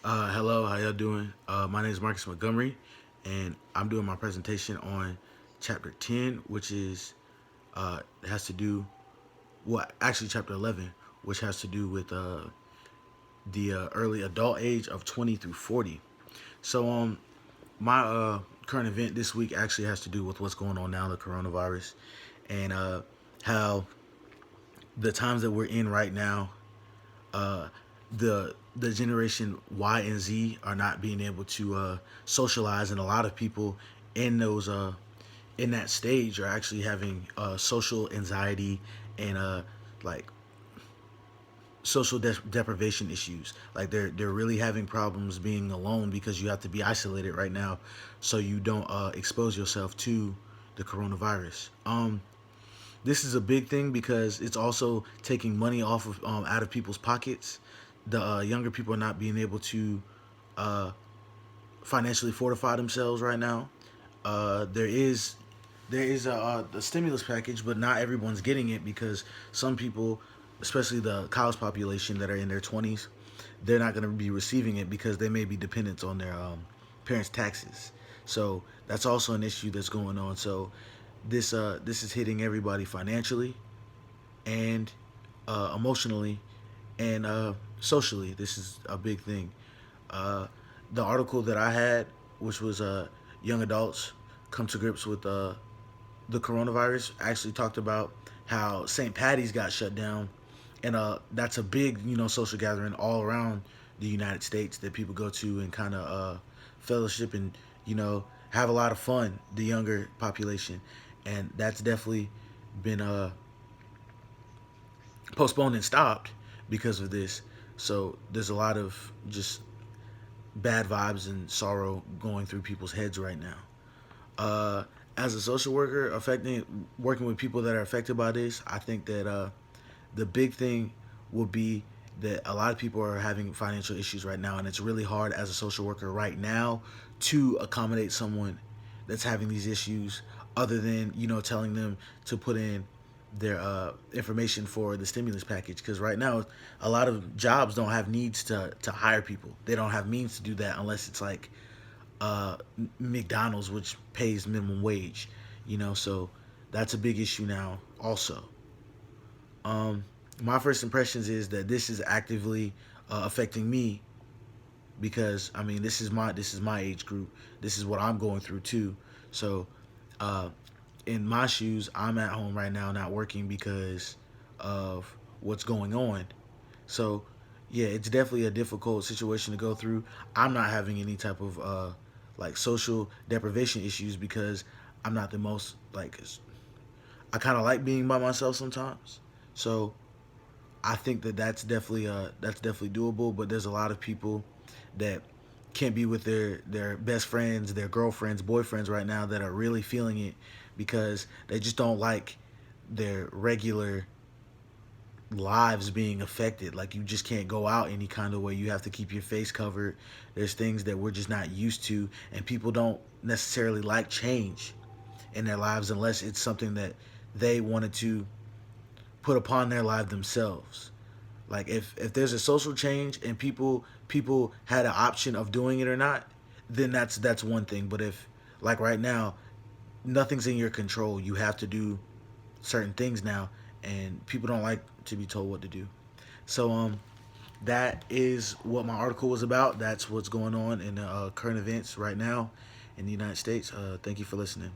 Hello, how y'all doing? My name is Marcus Montgomery, and I'm doing my presentation on chapter 10, which is has to do well, actually chapter 11, which has to do with the early adult age of 20 through 40. So my current event this week actually has to do with what's going on now, the coronavirus, and how the times that we're in right now, uh, the generation Y and Z are not being able to socialize, and a lot of people in those in that stage are actually having social anxiety and like social deprivation issues. Like they're really having problems being alone because you have to be isolated right now, so you don't expose yourself to the coronavirus. This is a big thing because it's also taking money off of out of people's pockets. The younger people are not being able to uh, financially fortify themselves right now. There is a stimulus package, but not everyone's getting it because some people, especially the college population that are in their 20s, they're not going to be receiving it because they may be dependent on their parents' taxes. So that's also an issue that's going on. So this is hitting everybody financially and emotionally and socially. This is a big thing. Uh, the article that I had, which was young adults come to grips with the coronavirus, actually talked about how St. Patty's got shut down, and that's a big social gathering all around the United States that people go to and kind of fellowship and have a lot of fun. The younger population, and that's definitely been postponed and stopped because of this. So there's a lot of just bad vibes and sorrow going through people's heads right now. As a social worker, working with people that are affected by this, I think that the big thing will be that a lot of people are having financial issues right now, and it's really hard as a social worker right now to accommodate someone that's having these issues, other than telling them to put in their information for the stimulus package. Because right now, a lot of jobs don't have needs to hire people. They don't have means to do that unless it's like uh, McDonald's, which pays minimum wage. So that's a big issue now. Also, um, my first impressions is that this is actively affecting me because I mean this is my age group. This is what I'm going through too. So uh, in my shoes, I'm at home right now, not working because of what's going on. So yeah, it's definitely a difficult situation to go through. I'm not having any type of like social deprivation issues because I'm not the most like I kind of like being by myself sometimes. So I think that that's definitely doable. But there's a lot of people that can't be with their best friends, their girlfriends, boyfriends right now that are really feeling it because they just don't like their regular lives being affected. Like you just can't go out any kind of way. You have to keep your face covered. There's things that we're just not used to, and people don't necessarily like change in their lives unless it's something that they wanted to put upon their life themselves. Like if there's a social change and people had an option of doing it or not, then that's one thing. But if like right now, nothing's in your control. You have to do certain things now, and people don't like to be told what to do. So that is what my article was about. That's what's going on in current events right now in the United States. Thank you for listening.